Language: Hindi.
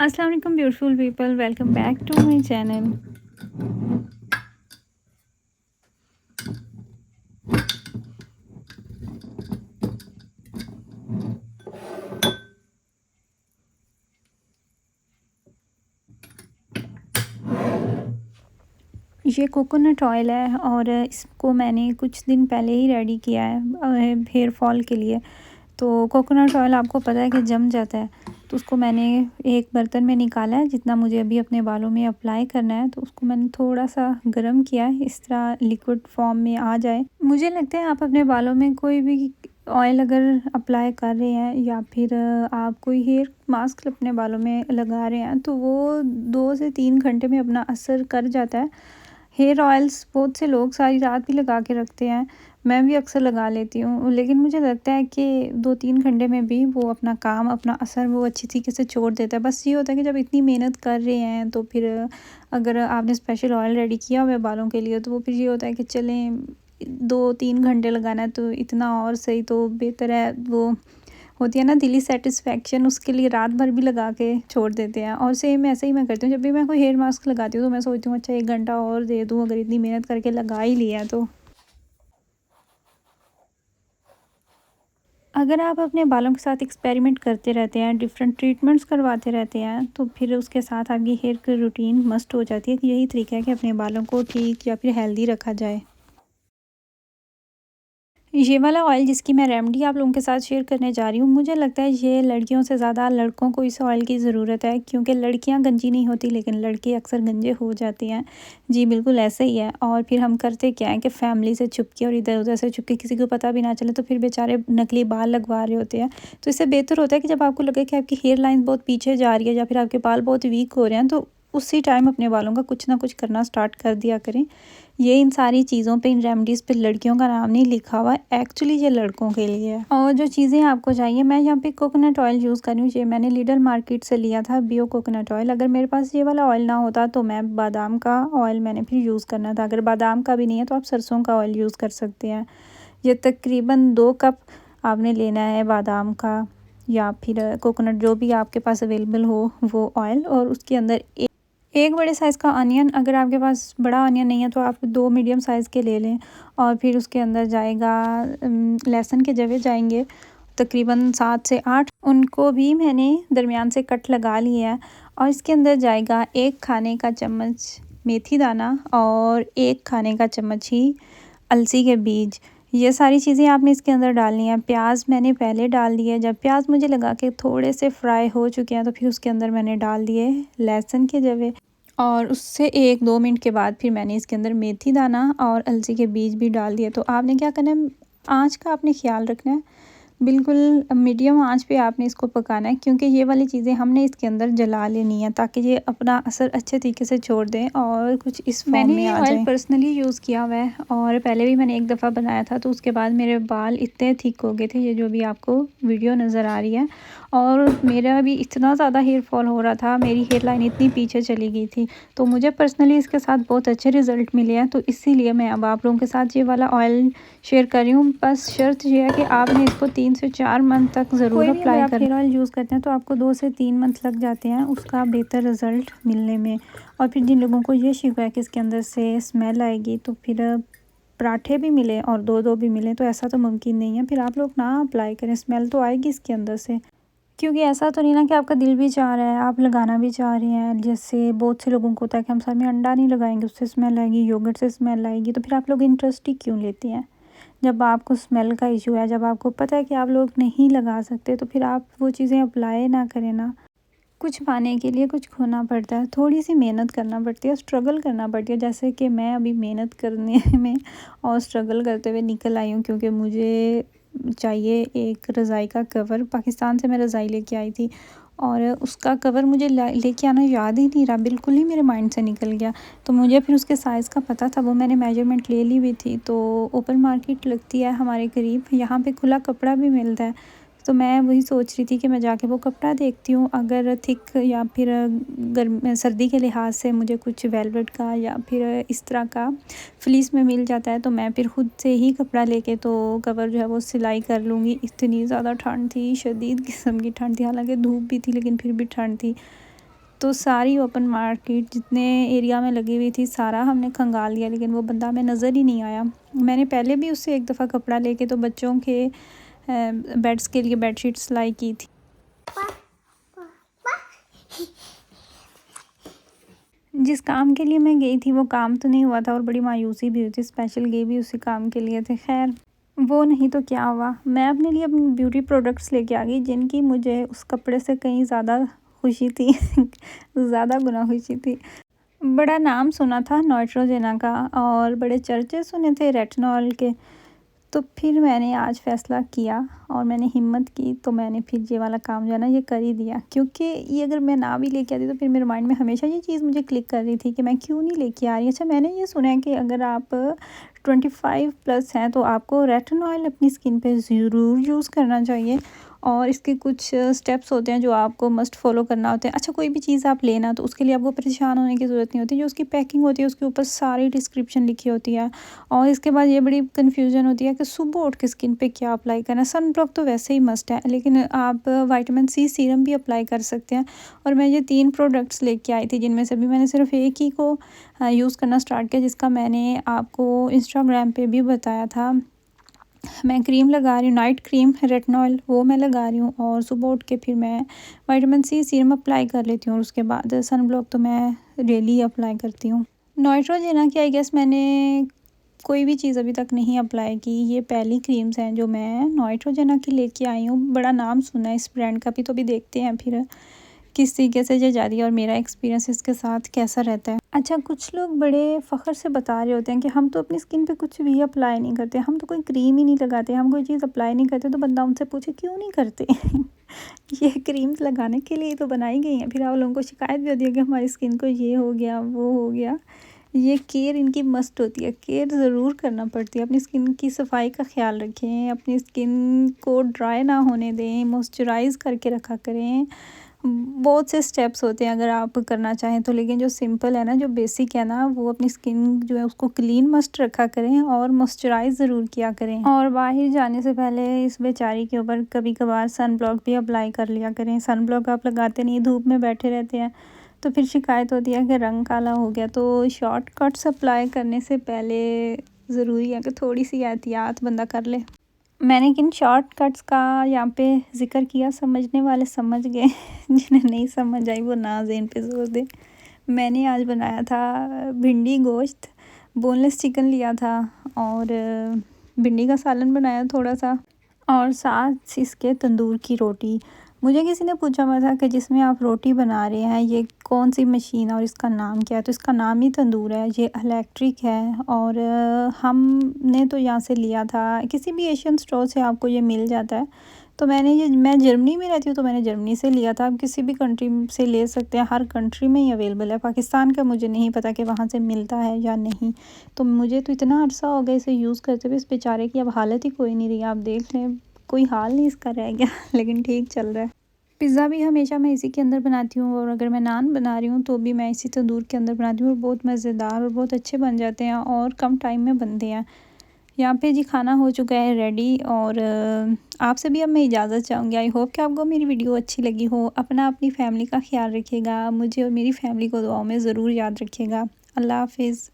अस्सलाम वालेकुम beautiful people, welcome back to my channel. ये कोकोनट ऑयल है और इसको मैंने कुछ दिन पहले ही रेडी किया है हेयर फॉल के लिए। तो कोकोनट ऑयल आपको पता है कि जम जाता है, तो उसको मैंने एक बर्तन में निकाला है। जितना मुझे अभी अपने बालों में अप्लाई करना है तो उसको मैंने थोड़ा सा गर्म किया है, इस तरह लिक्विड फॉर्म में आ जाए। मुझे लगता है आप अपने बालों में कोई भी ऑयल अगर अप्लाई कर रहे हैं या फिर आप कोई हेयर मास्क अपने बालों में लगा रहे हैं तो वो 2 से 3 घंटे में अपना असर कर जाता है। हेयर ऑयल्स बहुत से लोग सारी रात भी लगा के रखते हैं, मैं भी अक्सर लगा लेती हूँ, लेकिन मुझे लगता है कि 2-3 घंटे में भी वो अपना काम, अपना असर वो अच्छी तरीके से छोड़ देता है। बस ये होता है कि जब इतनी मेहनत कर रहे हैं तो फिर अगर आपने स्पेशल ऑयल रेडी किया हुआ है बालों के लिए तो वो फिर ये होता है कि चलें 2-3 घंटे लगाना है तो इतना और सही, तो बेहतर है। वो होती है ना दिली सेटिस्फेक्शन, उसके लिए रात भर भी लगा के छोड़ देते हैं। और सेम ऐसे ही मैं करती हूँ, जब भी मैं कोई हेयर मास्क लगाती हूँ तो मैं सोचती हूँ अच्छा 1 घंटा और दे दूँ, अगर इतनी मेहनत करके लगा ही लिया तो। अगर आप अपने बालों के साथ एक्सपेरिमेंट करते रहते हैं, डिफरेंट ट्रीटमेंट्स करवाते रहते हैं, तो फिर उसके साथ आपकी हेयर की रूटीन मस्ट हो जाती है कि यही तरीका है कि अपने बालों को ठीक या फिर हेल्दी रखा जाए। ये वाला ऑयल जिसकी मैं रेमेडी आप लोगों के साथ शेयर करने जा रही हूँ, मुझे लगता है ये लड़कियों से ज़्यादा लड़कों को इस ऑयल की ज़रूरत है, क्योंकि लड़कियाँ गंजी नहीं होती लेकिन लड़के अक्सर गंजे हो जाते हैं। जी बिल्कुल ऐसे ही है। और फिर हम करते क्या है कि फैमिली से छुप के और इधर उधर से छुप के, किसी को पता भी ना चले, तो फिर बेचारे नकली बाल लगवा रहे होते हैं। तो इससे बेहतर होता है कि जब आपको लगे कि आपकी हेयर लाइन बहुत पीछे जा रही है या फिर आपके बाल बहुत वीक हो रहे हैं, तो उसी टाइम अपने बालों का कुछ ना कुछ करना स्टार्ट कर दिया करें। ये इन सारी चीज़ों पे, इन रेमेडीज़ पे लड़कियों का नाम नहीं लिखा हुआ है, एक्चुअली ये लड़कों के लिए है। और जो चीज़ें आपको चाहिए, मैं यहाँ पे कोकोनट ऑयल यूज़ कर रही हूँ। ये मैंने लिडल मार्केट से लिया था, बियो कोकोनट ऑयल। अगर मेरे पास ये वाला ऑयल ना होता तो मैं बादाम का ऑयल मैंने फिर यूज़ करना था। अगर बादाम का भी नहीं है तो आप सरसों का ऑयल यूज़ कर सकते हैं। ये तकरीबन 2 कप आपने लेना है बादाम का या फिर कोकोनट, जो भी आपके पास अवेलेबल हो वो ऑयल। और उसके अंदर एक बड़े साइज़ का अनियन, अगर आपके पास बड़ा अनियन नहीं है तो आप 2 मीडियम साइज़ के ले लें। और फिर उसके अंदर जाएगा लहसुन के जवे जाएंगे तकरीबन 7 से 8, उनको भी मैंने दरमियान से कट लगा लिया है। और इसके अंदर जाएगा 1 खाने का चम्मच मेथी दाना और 1 खाने का चम्मच ही अलसी के बीज। ये सारी चीज़ें आपने इसके अंदर डालनी है। प्याज मैंने पहले डाल दिया, जब प्याज मुझे लगा कि थोड़े से फ्राई हो चुके हैं तो फिर उसके अंदर मैंने डाल दिए लहसुन के जवे। और उससे 1-2 मिनट के बाद फिर मैंने इसके अंदर मेथी दाना और अलसी के बीज भी डाल दिए। तो आपने क्या करना है, आँच का आपने ख़्याल रखना है, बिल्कुल मीडियम आंच पे आपने इसको पकाना है, क्योंकि ये वाली चीज़ें हमने इसके अंदर जला लेनी है ताकि ये अपना असर अच्छे तरीके से छोड़ दें और कुछ इस फॉर्म में आ जाए। ऑयल पर्सनली यूज़ किया हुआ है और पहले भी मैंने एक दफ़ा बनाया था, तो उसके बाद मेरे बाल इतने थिक हो गए थे, ये जो भी आपको वीडियो नज़र आ रही है। और मेरा भी इतना ज़्यादा हेयर फॉल हो रहा था, मेरी हेयर लाइन इतनी पीछे चली गई थी। तो मुझे पर्सनली इसके साथ बहुत अच्छे रिज़ल्ट मिले हैं, तो इसीलिए मैं अब आप लोगों के साथ ये वाला ऑयल शेयर कर रही हूँ। बस शर्त ये है कि आपने इसको 3 से 4 मंथ तक ज़रूर अप्लाई करना। हेयर ऑयल यूज़ करते हैं तो आपको 2 से 3 मंथ लग जाते हैं उसका बेहतर रिज़ल्ट मिलने में। और फिर जिन लोगों को ये शिकवा है कि इसके अंदर से स्मेल आएगी, तो फिर पराठे भी मिले और 2-2 भी मिले तो ऐसा तो मुमकिन नहीं है, फिर आप लोग ना अप्लाई करें, स्मेल तो आएगी इसके अंदर से। क्योंकि ऐसा तो नहीं ना कि आपका दिल भी चाह रहा है, आप लगाना भी चाह रहे हैं। जैसे बहुत से लोगों को होता है कि हम सर में अंडा नहीं लगाएंगे, उससे स्मेल आएगी, योगर्ट से स्मेल आएगी, तो फिर आप लोग इंटरेस्ट ही क्यों लेते हैं। जब आपको स्मेल का इशू है, जब आपको पता है कि आप लोग नहीं लगा सकते, तो फिर आप वो चीज़ें अप्लाई ना करें ना। कुछ पाने के लिए कुछ खोना पड़ता है, थोड़ी सी मेहनत करना पड़ती है, स्ट्रगल करना पड़ती है। जैसे कि मैं अभी मेहनत करने में और स्ट्रगल करते हुए निकल आई हूँ, क्योंकि मुझे चाहिए एक रज़ाई का कवर। पाकिस्तान से मैं रज़ाई लेके आई थी और उसका कवर मुझे लेके आना याद ही नहीं रहा, बिल्कुल ही मेरे माइंड से निकल गया। तो मुझे फिर उसके साइज़ का पता था, वो मैंने मेजरमेंट ले ली हुई थी। तो ओपन मार्केट लगती है हमारे करीब, यहाँ पे खुला कपड़ा भी मिलता है। तो मैं वही सोच रही थी कि मैं जाके वो कपड़ा देखती हूँ, अगर थिक या फिर गर्म सर्दी के लिहाज से मुझे कुछ वेलवेट का या फिर इस तरह का फ्लीस में मिल जाता है, तो मैं फिर खुद से ही कपड़ा लेके तो कवर जो है वो सिलाई कर लूँगी। इतनी ज़्यादा ठंड थी, शदीद किस्म की ठंड थी, हालांकि धूप भी थी लेकिन फिर भी ठंड थी। तो सारी ओपन मार्केट जितने एरिया में लगी हुई थी सारा हमने खंगाल लिया, लेकिन वो बंदा हमें नज़र ही नहीं आया। मैंने पहले भी उससे एक दफ़ा कपड़ा लेके तो बच्चों के बेड्स के लिए बेडशीट सिलाई की थी। जिस काम के लिए मैं गई थी वो काम तो नहीं हुआ था और बड़ी मायूसी भी हुई थी। स्पेशल गई भी उसी काम के लिए थे। खैर वो नहीं तो क्या हुआ, मैं अपने लिए अपने ब्यूटी प्रोडक्ट्स लेके आ गई जिनकी मुझे उस कपड़े से कहीं ज़्यादा खुशी थी ज़्यादा गुना खुशी थी। बड़ा नाम सुना था नॉइट्रोजेना का और बड़े चर्चे सुने थे रेटिनॉल के। तो फिर मैंने आज फ़ैसला किया और मैंने हिम्मत की, तो मैंने फिर ये वाला काम जो है ना ये कर ही दिया, क्योंकि ये अगर मैं ना भी लेके आती तो फिर मेरे माइंड में हमेशा ये चीज़ मुझे क्लिक कर रही थी कि मैं क्यों नहीं लेके आ रही। अच्छा, मैंने ये सुना है कि अगर आप 25+ हैं तो आपको रेटिनॉल अपनी स्किन पे ज़रूर यूज़ करना चाहिए और इसके कुछ स्टेप्स होते हैं जो आपको मस्ट फॉलो करना होते हैं। अच्छा, कोई भी चीज़ आप लेना तो उसके लिए आपको परेशान होने की ज़रूरत नहीं होती। जो उसकी पैकिंग होती है उसके ऊपर सारी डिस्क्रिप्शन लिखी होती है और इसके बाद ये बड़ी कन्फ्यूजन होती है कि सुबह उठ के स्किन पे क्या अप्लाई करना है। सन ब्लॉक तो वैसे ही मस्ट है, लेकिन आप विटामिन सी सीरम भी अप्लाई कर सकते हैं। और मैं ये 3 प्रोडक्ट्स लेके आई थी जिनमें से भी मैंने सिर्फ एक ही को यूज़ करना स्टार्ट किया, जिसका मैंने आपको इंस्टाग्राम पे भी बताया था। मैं क्रीम लगा रही हूँ, नाइट क्रीम रेटिनॉल वो मैं लगा रही हूँ और सुबह उठ के फिर मैं विटामिन सी सीरम अप्लाई कर लेती हूँ और उसके बाद सन ब्लॉक तो मैं डेली अप्लाई करती हूँ। नॉइट्रोजेना की आई गेस मैंने कोई भी चीज़ अभी तक नहीं अप्लाई की। ये पहली क्रीम्स हैं जो मैं नॉइट्रोजेना की लेके आई हूँ। बड़ा नाम सुना है इस ब्रांड का भी, तो अभी देखते हैं फिर किस तरीके से ये जा रही है और मेरा एक्सपीरियंस इसके साथ कैसा रहता है। अच्छा, कुछ लोग बड़े फ़ख्र से बता रहे होते हैं कि हम तो अपनी स्किन पे कुछ भी अप्लाई नहीं करते, हम तो कोई क्रीम ही नहीं लगाते, हम कोई चीज़ अप्लाई नहीं करते। तो बंदा उनसे पूछे क्यों नहीं करते ये क्रीम्स लगाने के लिए तो बनाई गई हैं। फिर आप लोगों को शिकायत भी होती है कि हमारी स्किन को ये हो गया वो हो गया। ये केयर इनकी मस्ट होती है, केयर ज़रूर करना पड़ती है। अपनी स्किन की सफाई का ख्याल रखें, अपनी स्किन को ड्राई ना होने दें, मॉइस्चराइज़ करके रखा करें। बहुत से स्टेप्स होते हैं अगर आप करना चाहें तो, लेकिन जो सिंपल है ना, जो बेसिक है ना, वो अपनी स्किन जो है उसको क्लीन मस्ट रखा करें और मॉइस्चराइज़ ज़रूर किया करें। और बाहर जाने से पहले इस बेचारी के ऊपर कभी कभार सन ब्लॉक भी अप्लाई कर लिया करें। सन ब्लॉक आप लगाते नहीं, धूप में बैठे रहते हैं तो फिर शिकायत होती है कि रंग काला हो गया। तो शॉर्टकट्स अप्लाई करने से पहले ज़रूरी है कि थोड़ी सी एहतियात बंदा कर ले। मैंने किन शॉर्टकट्स का यहाँ पे ज़िक्र किया, समझने वाले समझ गए जिन्हें नहीं समझ आई वो ना ज़हन पे जोर दे। मैंने आज बनाया था भिंडी गोश्त, बोनलेस चिकन लिया था और भिंडी का सालन बनाया थोड़ा सा और साथ इसके तंदूर की रोटी। मुझे किसी ने पूछा हुआ था कि जिसमें आप रोटी बना रहे हैं ये कौन सी मशीन और इसका नाम क्या है, तो इसका नाम ही तंदूर है। ये इलेक्ट्रिक है और हमने तो यहाँ से लिया था, किसी भी एशियन स्टोर से आपको ये मिल जाता है। तो मैं जर्मनी में रहती हूँ तो मैंने जर्मनी से लिया था। आप किसी भी कंट्री से ले सकते हैं, हर कंट्री में ही अवेलेबल है। पाकिस्तान का मुझे नहीं पता कि वहाँ से मिलता है या नहीं। तो मुझे तो इतना अरसा हो गया इसे यूज़ करते हुए, इस बेचारे की अब हालत ही कोई नहीं रही। आप देख लें, कोई हाल नहीं इसका रह गया लेकिन ठीक चल रहा है। पिज़्ज़ा भी हमेशा मैं इसी के अंदर बनाती हूँ और अगर मैं नान बना रही हूँ तो भी मैं इसी तंदूर के अंदर बनाती हूँ और बहुत मज़ेदार और बहुत अच्छे बन जाते हैं और कम टाइम में बनते हैं। यहाँ पे जी खाना हो चुका है रेडी और आपसे भी अब मैं इजाज़त चाहूँगी। आई होप कि आपको मेरी वीडियो अच्छी लगी हो। अपनी फैमिली का ख्याल रखिएगा, मुझे और मेरी फैमिली को दुआओं में ज़रूर याद रखिएगा। अल्लाह हाफिज़।